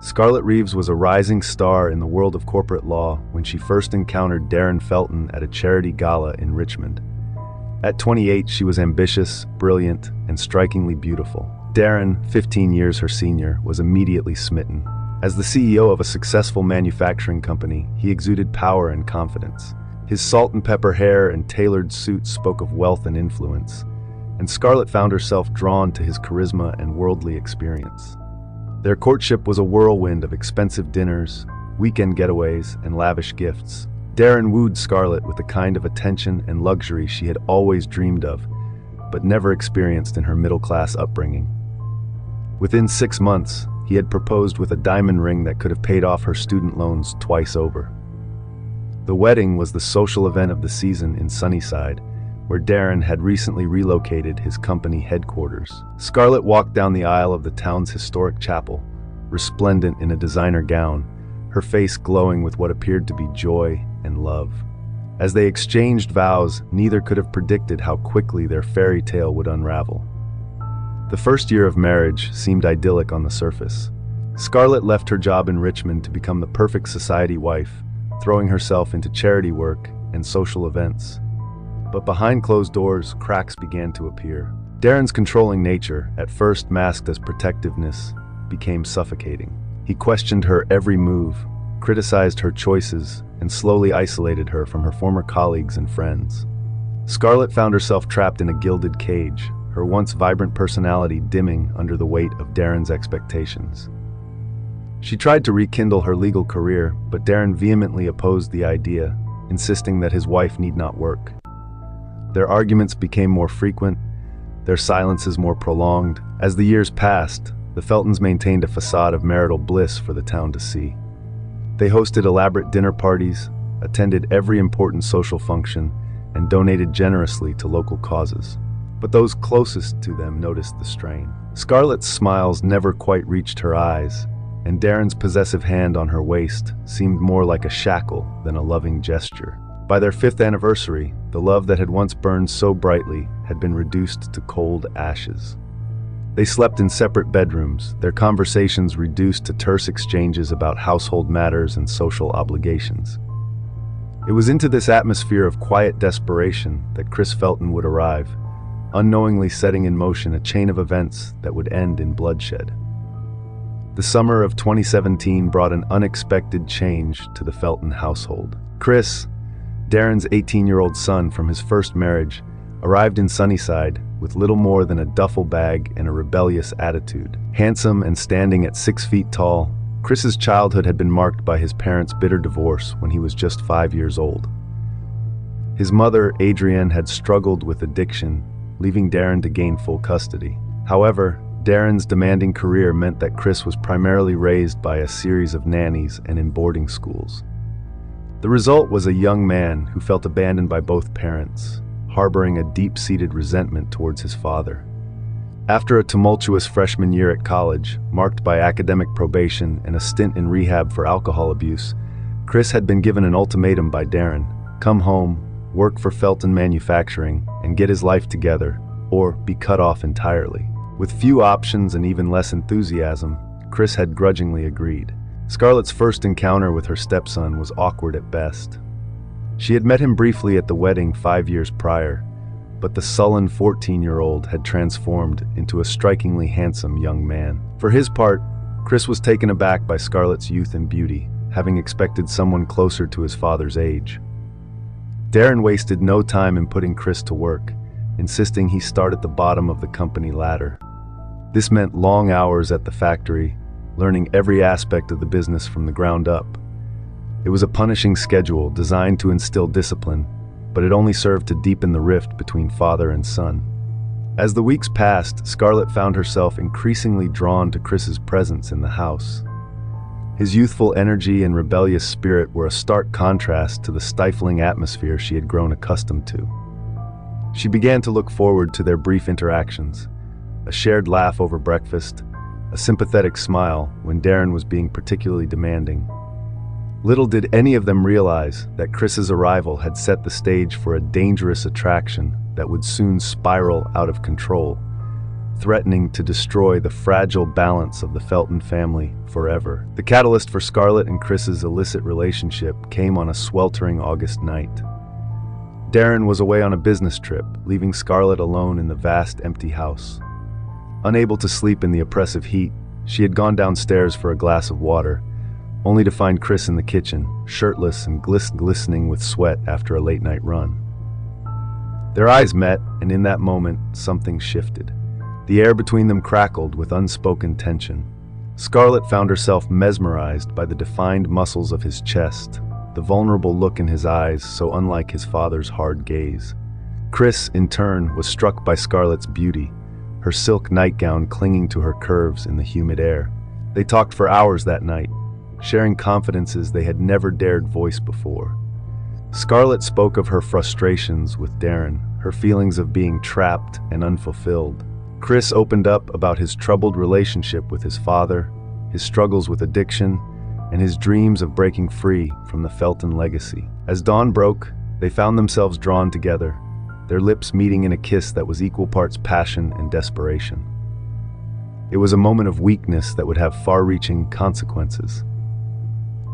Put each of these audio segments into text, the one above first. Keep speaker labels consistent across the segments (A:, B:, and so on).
A: Scarlett Reeves was a rising star in the world of corporate law when she first encountered Darren Felton at a charity gala in Richmond. At 28, she was ambitious, brilliant, and strikingly beautiful. Darren, 15 years her senior, was immediately smitten. As the CEO of a successful manufacturing company, he exuded power and confidence. His salt and pepper hair and tailored suit spoke of wealth and influence, and Scarlett found herself drawn to his charisma and worldly experience. Their courtship was a whirlwind of expensive dinners, weekend getaways, and lavish gifts. Darren wooed Scarlett with the kind of attention and luxury she had always dreamed of, but never experienced in her middle-class upbringing. Within 6 months, he had proposed with a diamond ring that could have paid off her student loans twice over. The wedding was the social event of the season in Sunnyside, where Darren had recently relocated his company headquarters. Scarlett walked down the aisle of the town's historic chapel, resplendent in a designer gown, her face glowing with what appeared to be joy and love. As they exchanged vows, neither could have predicted how quickly their fairy tale would unravel. The first year of marriage seemed idyllic on the surface. Scarlett left her job in Richmond to become the perfect society wife, throwing herself into charity work and social events. But behind closed doors, cracks began to appear. Darren's controlling nature, at first masked as protectiveness, became suffocating. He questioned her every move, criticized her choices, and slowly isolated her from her former colleagues and friends. Scarlett found herself trapped in a gilded cage, her once vibrant personality dimming under the weight of Darren's expectations. She tried to rekindle her legal career, but Darren vehemently opposed the idea, insisting that his wife need not work. Their arguments became more frequent, their silences more prolonged. As the years passed, the Feltons maintained a facade of marital bliss for the town to see. They hosted elaborate dinner parties, attended every important social function, and donated generously to local causes. But those closest to them noticed the strain. Scarlett's smiles never quite reached her eyes, and Darren's possessive hand on her waist seemed more like a shackle than a loving gesture. By their 5th anniversary, the love that had once burned so brightly had been reduced to cold ashes. They slept in separate bedrooms, their conversations reduced to terse exchanges about household matters and social obligations. It was into this atmosphere of quiet desperation that Chris Felton would arrive, unknowingly setting in motion a chain of events that would end in bloodshed. The summer of 2017 brought an unexpected change to the Felton household. Chris, Darren's 18-year-old son from his first marriage, arrived in Sunnyside with little more than a duffel bag and a rebellious attitude. Handsome and standing at 6 feet tall, Chris's childhood had been marked by his parents' bitter divorce when he was just 5 years old. His mother, Adrienne, had struggled with addiction, leaving Darren to gain full custody. However, Darren's demanding career meant that Chris was primarily raised by a series of nannies and in boarding schools. The result was a young man who felt abandoned by both parents, harboring a deep-seated resentment towards his father. After a tumultuous freshman year at college, marked by academic probation and a stint in rehab for alcohol abuse, Chris had been given an ultimatum by Darren: come home, work for Felton Manufacturing, and get his life together, or be cut off entirely. With few options and even less enthusiasm, Chris had grudgingly agreed. Scarlett's first encounter with her stepson was awkward at best. She had met him briefly at the wedding 5 years prior, but the sullen 14-year-old had transformed into a strikingly handsome young man. For his part, Chris was taken aback by Scarlett's youth and beauty, having expected someone closer to his father's age. Darren wasted no time in putting Chris to work, insisting he start at the bottom of the company ladder. This meant long hours at the factory, learning every aspect of the business from the ground up. It was a punishing schedule designed to instill discipline, but it only served to deepen the rift between father and son. As the weeks passed, Scarlett found herself increasingly drawn to Chris's presence in the house. His youthful energy and rebellious spirit were a stark contrast to the stifling atmosphere she had grown accustomed to. She began to look forward to their brief interactions, a shared laugh over breakfast, a sympathetic smile when Darren was being particularly demanding. Little did any of them realize that Chris's arrival had set the stage for a dangerous attraction that would soon spiral out of control, threatening to destroy the fragile balance of the Felton family forever. The catalyst for Scarlett and Chris's illicit relationship came on a sweltering August night. Darren was away on a business trip, leaving Scarlett alone in the vast, empty house. Unable to sleep in the oppressive heat, she had gone downstairs for a glass of water, only to find Chris in the kitchen, shirtless and glistening with sweat after a late-night run. Their eyes met, and in that moment, something shifted. The air between them crackled with unspoken tension. Scarlett found herself mesmerized by the defined muscles of his chest, the vulnerable look in his eyes so unlike his father's hard gaze. Chris, in turn, was struck by Scarlett's beauty, her silk nightgown clinging to her curves in the humid air. They talked for hours that night, sharing confidences they had never dared voice before. Scarlett spoke of her frustrations with Darren, her feelings of being trapped and unfulfilled. Chris opened up about his troubled relationship with his father, his struggles with addiction, and his dreams of breaking free from the Felton legacy. As dawn broke, they found themselves drawn together, their lips meeting in a kiss that was equal parts passion and desperation. It was a moment of weakness that would have far-reaching consequences.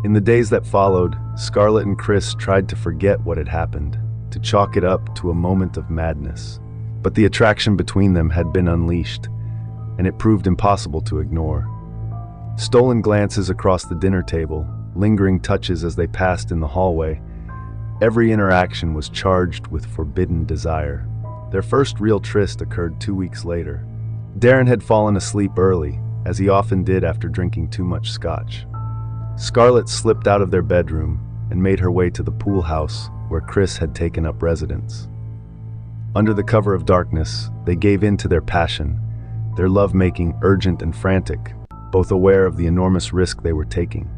A: In the days that followed, Scarlett and Chris tried to forget what had happened, to chalk it up to a moment of madness. But the attraction between them had been unleashed, and it proved impossible to ignore. Stolen glances across the dinner table, lingering touches as they passed in the hallway, every interaction was charged with forbidden desire. Their first real tryst occurred 2 weeks later. Darren had fallen asleep early, as he often did after drinking too much scotch. Scarlett slipped out of their bedroom and made her way to the pool house where Chris had taken up residence. Under the cover of darkness, they gave in to their passion, their lovemaking urgent and frantic, both aware of the enormous risk they were taking.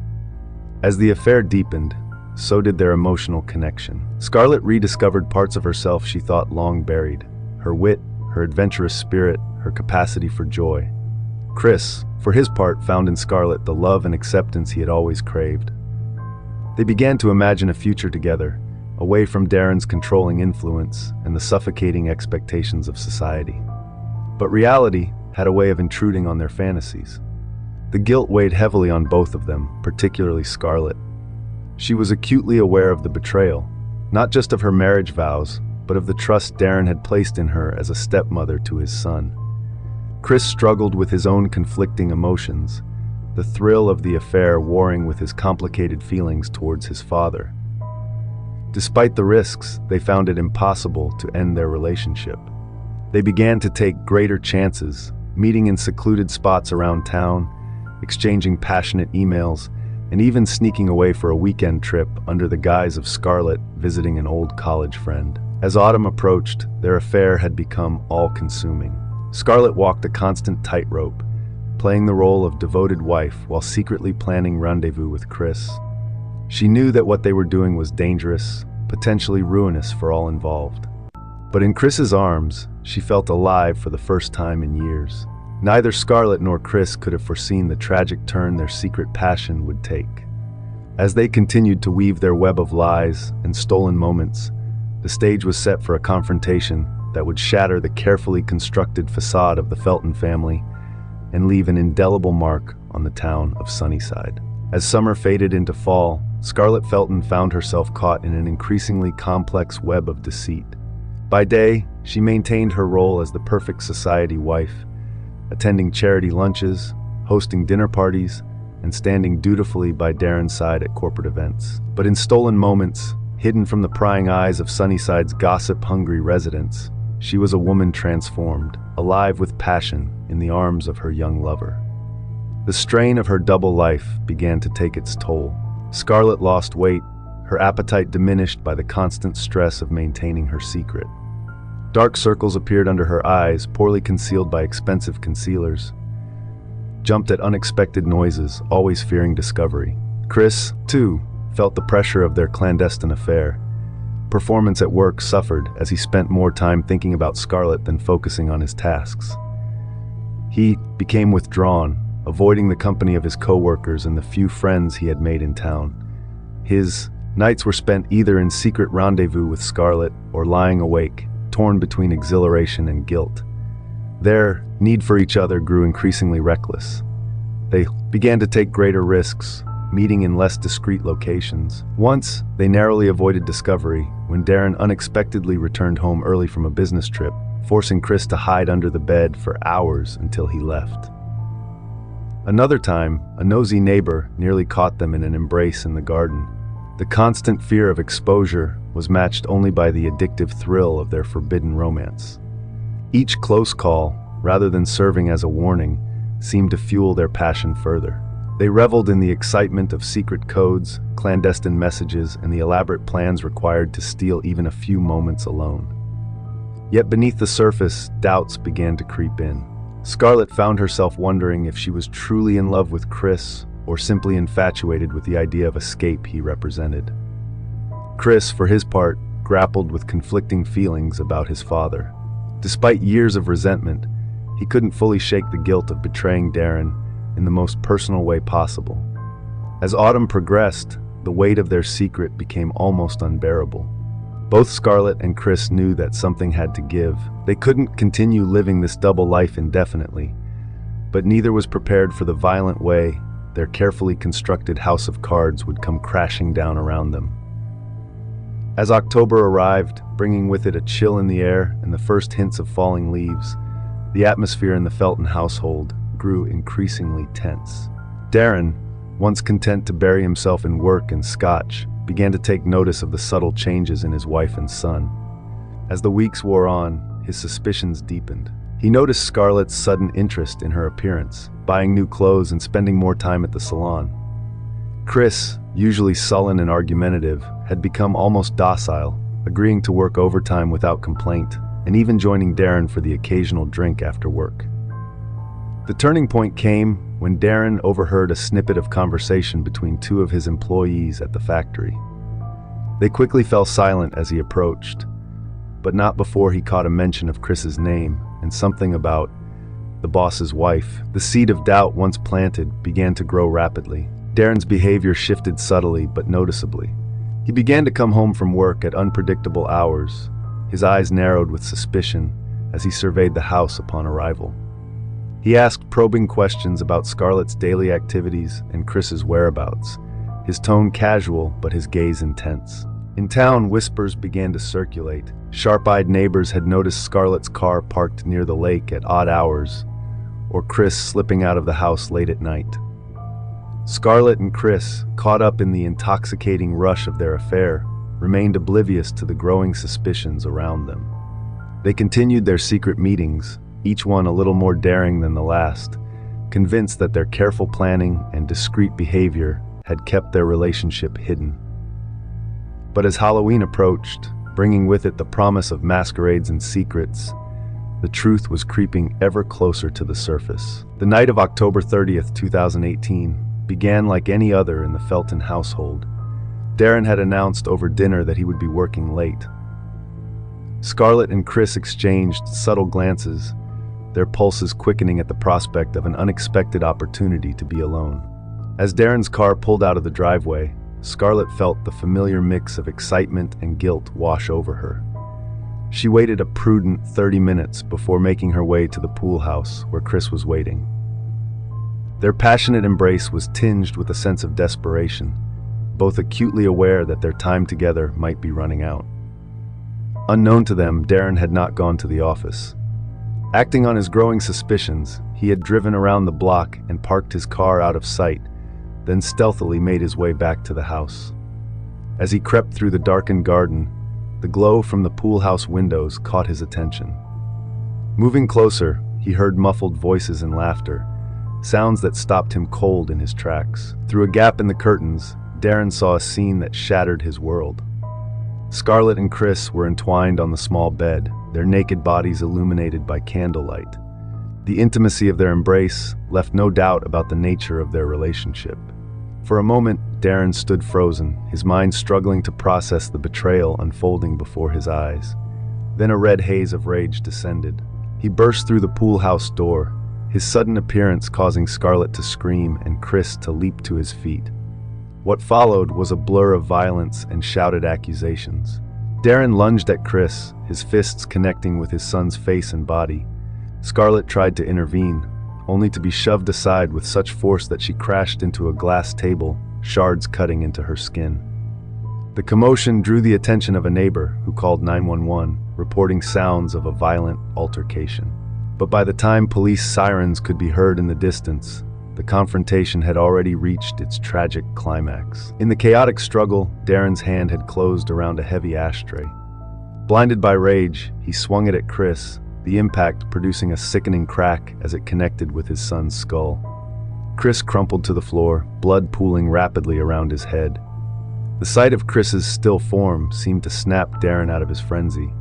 A: As the affair deepened, so did their emotional connection. Scarlett rediscovered parts of herself she thought long buried, her wit, her adventurous spirit, her capacity for joy. Chris, for his part, found in Scarlett the love and acceptance he had always craved. They began to imagine a future together, away from Darren's controlling influence and the suffocating expectations of society. But reality had a way of intruding on their fantasies. The guilt weighed heavily on both of them, particularly Scarlett. She was acutely aware of the betrayal, not just of her marriage vows, but of the trust Darren had placed in her as a stepmother to his son. Chris struggled with his own conflicting emotions, the thrill of the affair warring with his complicated feelings towards his father. Despite the risks, they found it impossible to end their relationship. They began to take greater chances, meeting in secluded spots around town, exchanging passionate emails, and even sneaking away for a weekend trip under the guise of Scarlett visiting an old college friend. As autumn approached, their affair had become all-consuming. Scarlett walked a constant tightrope, playing the role of devoted wife while secretly planning rendezvous with Chris. She knew that what they were doing was dangerous, potentially ruinous for all involved. But in Chris's arms, she felt alive for the first time in years. Neither Scarlett nor Chris could have foreseen the tragic turn their secret passion would take. As they continued to weave their web of lies and stolen moments, the stage was set for a confrontation that would shatter the carefully constructed facade of the Felton family and leave an indelible mark on the town of Sunnyside. As summer faded into fall, Scarlett Felton found herself caught in an increasingly complex web of deceit. By day, she maintained her role as the perfect society wife, attending charity lunches, hosting dinner parties, and standing dutifully by Darren's side at corporate events. But in stolen moments, hidden from the prying eyes of Sunnyside's gossip-hungry residents, she was a woman transformed, alive with passion in the arms of her young lover. The strain of her double life began to take its toll. Scarlett lost weight, her appetite diminished by the constant stress of maintaining her secret. Dark circles appeared under her eyes, poorly concealed by expensive concealers. Jumped at unexpected noises, always fearing discovery. Chris, too, felt the pressure of their clandestine affair. Performance at work suffered as he spent more time thinking about Scarlett than focusing on his tasks. He became withdrawn, avoiding the company of his co-workers and the few friends he had made in town. His nights were spent either in secret rendezvous with Scarlett or lying awake, torn between exhilaration and guilt. Their need for each other grew increasingly reckless. They began to take greater risks, meeting in less discreet locations. Once, they narrowly avoided discovery when Darren unexpectedly returned home early from a business trip, forcing Chris to hide under the bed for hours until he left. Another time, a nosy neighbor nearly caught them in an embrace in the garden. The constant fear of exposure was matched only by the addictive thrill of their forbidden romance. Each close call, rather than serving as a warning, seemed to fuel their passion further. They reveled in the excitement of secret codes, clandestine messages, and the elaborate plans required to steal even a few moments alone. Yet beneath the surface, doubts began to creep in. Scarlett found herself wondering if she was truly in love with Chris or simply infatuated with the idea of escape he represented. Chris, for his part, grappled with conflicting feelings about his father. Despite years of resentment, he couldn't fully shake the guilt of betraying Darren in the most personal way possible. As autumn progressed, the weight of their secret became almost unbearable. Both Scarlett and Chris knew that something had to give. They couldn't continue living this double life indefinitely, but neither was prepared for the violent way their carefully constructed house of cards would come crashing down around them. As October arrived, bringing with it a chill in the air and the first hints of falling leaves, the atmosphere in the Felton household grew increasingly tense. Darren, once content to bury himself in work and scotch, began to take notice of the subtle changes in his wife and son. As the weeks wore on, his suspicions deepened. He noticed Scarlett's sudden interest in her appearance, buying new clothes and spending more time at the salon. Chris, usually sullen and argumentative, had become almost docile, agreeing to work overtime without complaint, and even joining Darren for the occasional drink after work. The turning point came when Darren overheard a snippet of conversation between two of his employees at the factory. They quickly fell silent as he approached, but not before he caught a mention of Chris's name and something about the boss's wife. The seed of doubt once planted began to grow rapidly. Darren's behavior shifted subtly but noticeably. He began to come home from work at unpredictable hours, his eyes narrowed with suspicion as he surveyed the house upon arrival. He asked probing questions about Scarlett's daily activities and Chris's whereabouts, his tone casual but his gaze intense. In town, whispers began to circulate. Sharp-eyed neighbors had noticed Scarlett's car parked near the lake at odd hours, or Chris slipping out of the house late at night. Scarlett and Chris, caught up in the intoxicating rush of their affair, remained oblivious to the growing suspicions around them. They continued their secret meetings, each one a little more daring than the last, convinced that their careful planning and discreet behavior had kept their relationship hidden. But as Halloween approached, bringing with it the promise of masquerades and secrets, the truth was creeping ever closer to the surface. The night of October 30th, 2018, began like any other in the Felton household. Darren had announced over dinner that he would be working late. Scarlett and Chris exchanged subtle glances, their pulses quickening at the prospect of an unexpected opportunity to be alone. As Darren's car pulled out of the driveway, Scarlett felt the familiar mix of excitement and guilt wash over her. She waited a prudent 30 minutes before making her way to the pool house where Chris was waiting. Their passionate embrace was tinged with a sense of desperation, both acutely aware that their time together might be running out. Unknown to them, Darren had not gone to the office. Acting on his growing suspicions, he had driven around the block and parked his car out of sight, then stealthily made his way back to the house. As he crept through the darkened garden, the glow from the pool house windows caught his attention. Moving closer, he heard muffled voices and laughter, sounds that stopped him cold in his tracks. Through a gap in the curtains, Darren saw a scene that shattered his world. Scarlett and Chris were entwined on the small bed, their naked bodies illuminated by candlelight. The intimacy of their embrace left no doubt about the nature of their relationship. For a moment, Darren stood frozen, his mind struggling to process the betrayal unfolding before his eyes. Then a red haze of rage descended. He burst through the pool house door, his sudden appearance causing Scarlett to scream and Chris to leap to his feet. What followed was a blur of violence and shouted accusations. Darren lunged at Chris, his fists connecting with his son's face and body. Scarlett tried to intervene, only to be shoved aside with such force that she crashed into a glass table, shards cutting into her skin. The commotion drew the attention of a neighbor who called 911, reporting sounds of a violent altercation. But by the time police sirens could be heard in the distance, the confrontation had already reached its tragic climax. In the chaotic struggle, Darren's hand had closed around a heavy ashtray. Blinded by rage, he swung it at Chris, the impact producing a sickening crack as it connected with his son's skull. Chris crumpled to the floor, blood pooling rapidly around his head. The sight of Chris's still form seemed to snap Darren out of his frenzy.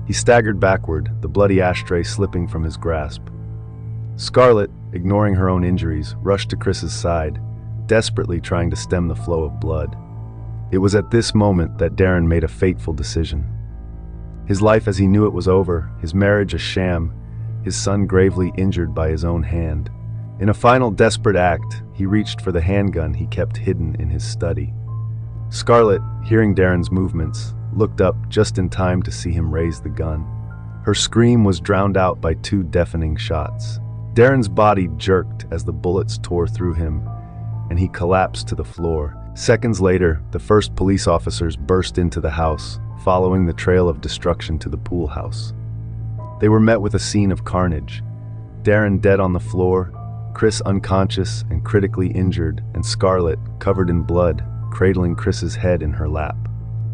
A: He staggered backward, the bloody ashtray slipping from his grasp. Scarlett, ignoring her own injuries, rushed to Chris's side, desperately trying to stem the flow of blood. It was at this moment that Darren made a fateful decision. His life as he knew it was over, his marriage a sham, his son gravely injured by his own hand. In a final desperate act, he reached for the handgun he kept hidden in his study. Scarlett, hearing Darren's movements, looked up just in time to see him raise the gun. Her scream was drowned out by 2 deafening shots. Darren's body jerked as the bullets tore through him, and he collapsed to the floor. Seconds later, the first police officers burst into the house, following the trail of destruction to the pool house. They were met with a scene of carnage. Darren dead on the floor, Chris unconscious and critically injured, and Scarlett, covered in blood, cradling Chris's head in her lap.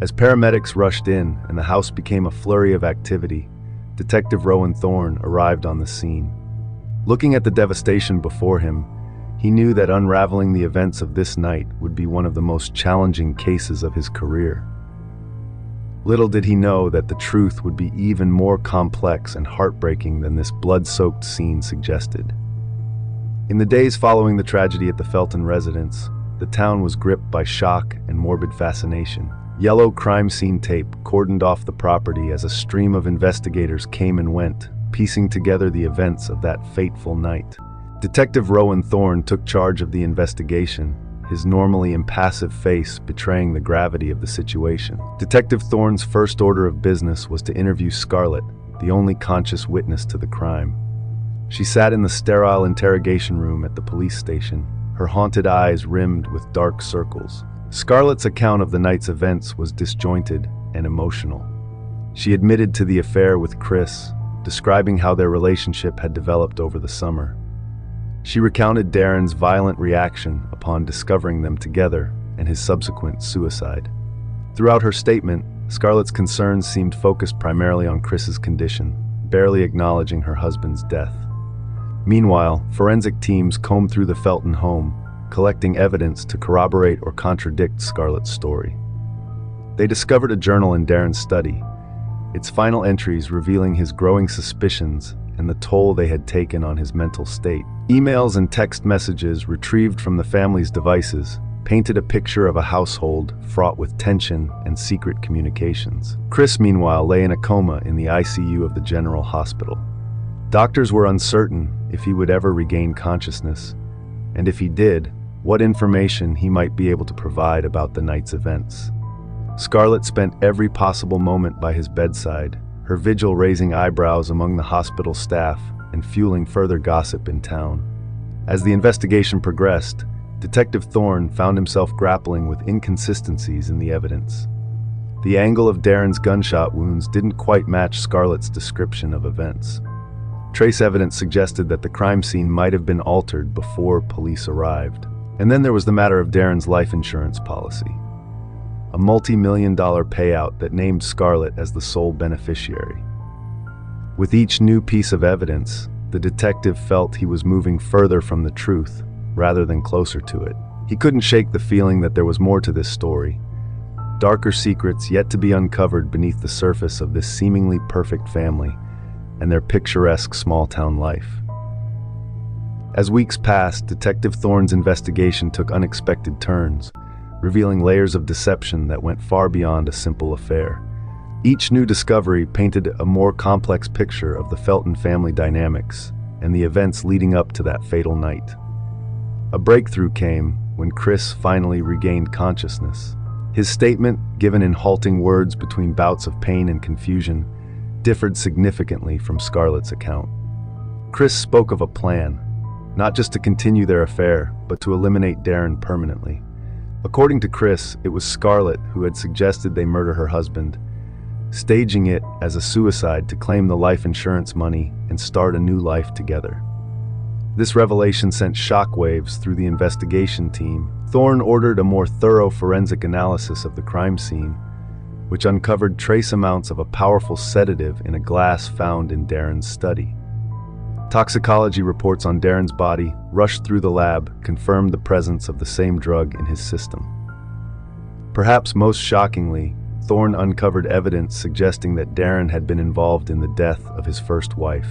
A: As paramedics rushed in and the house became a flurry of activity, Detective Rowan Thorne arrived on the scene. Looking at the devastation before him, he knew that unraveling the events of this night would be one of the most challenging cases of his career. Little did he know that the truth would be even more complex and heartbreaking than this blood-soaked scene suggested. In the days following the tragedy at the Felton residence, the town was gripped by shock and morbid fascination. Yellow crime scene tape cordoned off the property as a stream of investigators came and went, piecing together the events of that fateful night. Detective Rowan Thorne took charge of the investigation, his normally impassive face betraying the gravity of the situation. Detective Thorne's first order of business was to interview Scarlett, the only conscious witness to the crime. She sat in the sterile interrogation room at the police station, her haunted eyes rimmed with dark circles. Scarlett's account of the night's events was disjointed and emotional. She admitted to the affair with Chris, describing how their relationship had developed over the summer. She recounted Darren's violent reaction upon discovering them together and his subsequent suicide. Throughout her statement, Scarlett's concerns seemed focused primarily on Chris's condition, barely acknowledging her husband's death. Meanwhile, forensic teams combed through the Felton home, collecting evidence to corroborate or contradict Scarlett's story. They discovered a journal in Darren's study, its final entries revealing his growing suspicions and the toll they had taken on his mental state. Emails and text messages retrieved from the family's devices painted a picture of a household fraught with tension and secret communications. Chris, meanwhile, lay in a coma in the ICU of the General Hospital. Doctors were uncertain if he would ever regain consciousness, and if he did, what information he might be able to provide about the night's events. Scarlett spent every possible moment by his bedside, her vigil raising eyebrows among the hospital staff and fueling further gossip in town. As the investigation progressed, Detective Thorne found himself grappling with inconsistencies in the evidence. The angle of Darren's gunshot wounds didn't quite match Scarlett's description of events. Trace evidence suggested that the crime scene might have been altered before police arrived. And then there was the matter of Darren's life insurance policy, a multi-million-dollar payout that named Scarlett as the sole beneficiary. With each new piece of evidence, the detective felt he was moving further from the truth, rather than closer to it. He couldn't shake the feeling that there was more to this story, darker secrets yet to be uncovered beneath the surface of this seemingly perfect family and their picturesque small-town life. As weeks passed, Detective Thorne's investigation took unexpected turns, revealing layers of deception that went far beyond a simple affair. Each new discovery painted a more complex picture of the Felton family dynamics and the events leading up to that fatal night. A breakthrough came when Chris finally regained consciousness. His statement, given in halting words between bouts of pain and confusion, differed significantly from Scarlett's account. Chris spoke of a plan, not just to continue their affair, but to eliminate Darren permanently. According to Chris, it was Scarlett who had suggested they murder her husband, staging it as a suicide to claim the life insurance money and start a new life together. This revelation sent shockwaves through the investigation team. Thorne ordered a more thorough forensic analysis of the crime scene, which uncovered trace amounts of a powerful sedative in a glass found in Darren's study. Toxicology reports on Darren's body, rushed through the lab, confirmed the presence of the same drug in his system. Perhaps most shockingly, Thorne uncovered evidence suggesting that Darren had been involved in the death of his first wife.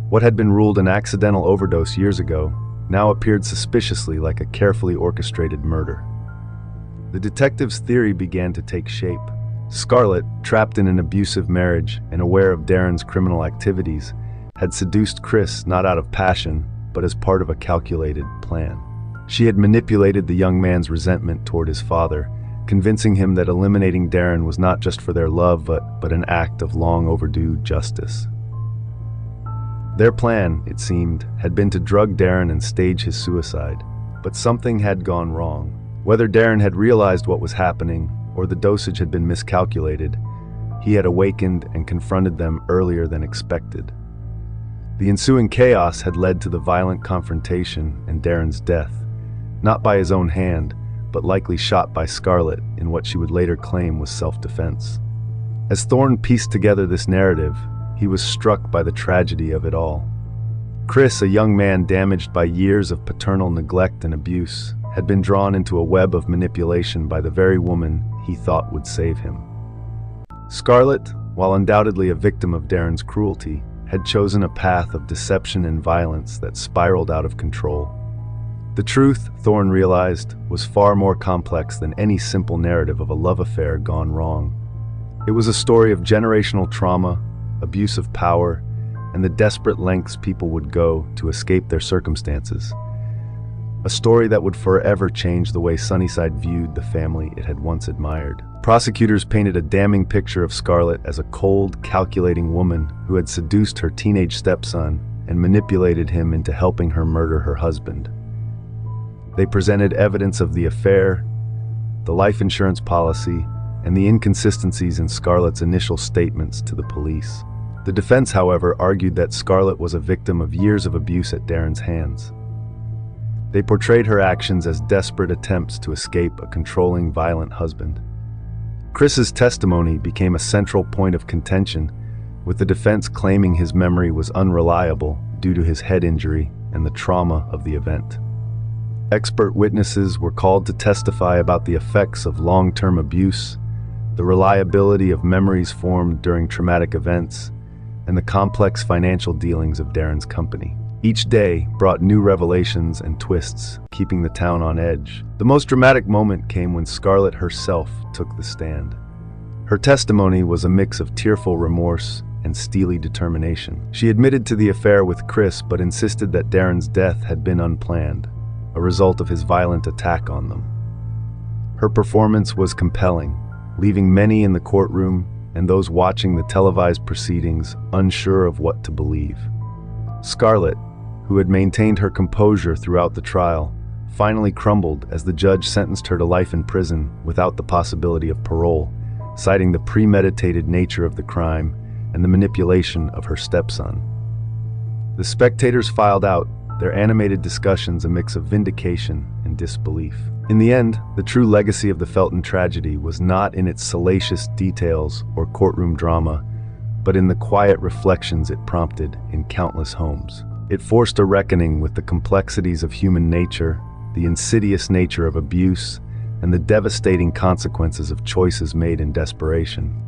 A: What had been ruled an accidental overdose years ago now appeared suspiciously like a carefully orchestrated murder. The detective's theory began to take shape. Scarlett, trapped in an abusive marriage and aware of Darren's criminal activities, had seduced Chris not out of passion, but as part of a calculated plan. She had manipulated the young man's resentment toward his father, convincing him that eliminating Darren was not just for their love, but an act of long overdue justice. Their plan, it seemed, had been to drug Darren and stage his suicide, but something had gone wrong. Whether Darren had realized what was happening or the dosage had been miscalculated, he had awakened and confronted them earlier than expected. The ensuing chaos had led to the violent confrontation and Darren's death, not by his own hand, but likely shot by Scarlett in what she would later claim was self-defense. As Thorne pieced together this narrative, he was struck by the tragedy of it all. Chris, a young man damaged by years of paternal neglect and abuse, had been drawn into a web of manipulation by the very woman he thought would save him. Scarlett, while undoubtedly a victim of Darren's cruelty, had chosen a path of deception and violence that spiraled out of control. The truth, Thorne realized, was far more complex than any simple narrative of a love affair gone wrong. It was a story of generational trauma, abuse of power, and the desperate lengths people would go to escape their circumstances. A story that would forever change the way Sunnyside viewed the family it had once admired. Prosecutors painted a damning picture of Scarlett as a cold, calculating woman who had seduced her teenage stepson and manipulated him into helping her murder her husband. They presented evidence of the affair, the life insurance policy, and the inconsistencies in Scarlett's initial statements to the police. The defense, however, argued that Scarlett was a victim of years of abuse at Darren's hands. They portrayed her actions as desperate attempts to escape a controlling, violent husband. Chris's testimony became a central point of contention, with the defense claiming his memory was unreliable due to his head injury and the trauma of the event. Expert witnesses were called to testify about the effects of long-term abuse, the reliability of memories formed during traumatic events, and the complex financial dealings of Darren's company. Each day brought new revelations and twists, keeping the town on edge. The most dramatic moment came when Scarlett herself took the stand. Her testimony was a mix of tearful remorse and steely determination. She admitted to the affair with Chris, but insisted that Darren's death had been unplanned, a result of his violent attack on them. Her performance was compelling, leaving many in the courtroom and those watching the televised proceedings unsure of what to believe. Scarlett, who had maintained her composure throughout the trial, finally crumbled as the judge sentenced her to life in prison without the possibility of parole, citing the premeditated nature of the crime and the manipulation of her stepson. The spectators filed out, their animated discussions a mix of vindication and disbelief. In the end, the true legacy of the Felton tragedy was not in its salacious details or courtroom drama, but in the quiet reflections it prompted in countless homes. It forced a reckoning with the complexities of human nature, the insidious nature of abuse, and the devastating consequences of choices made in desperation.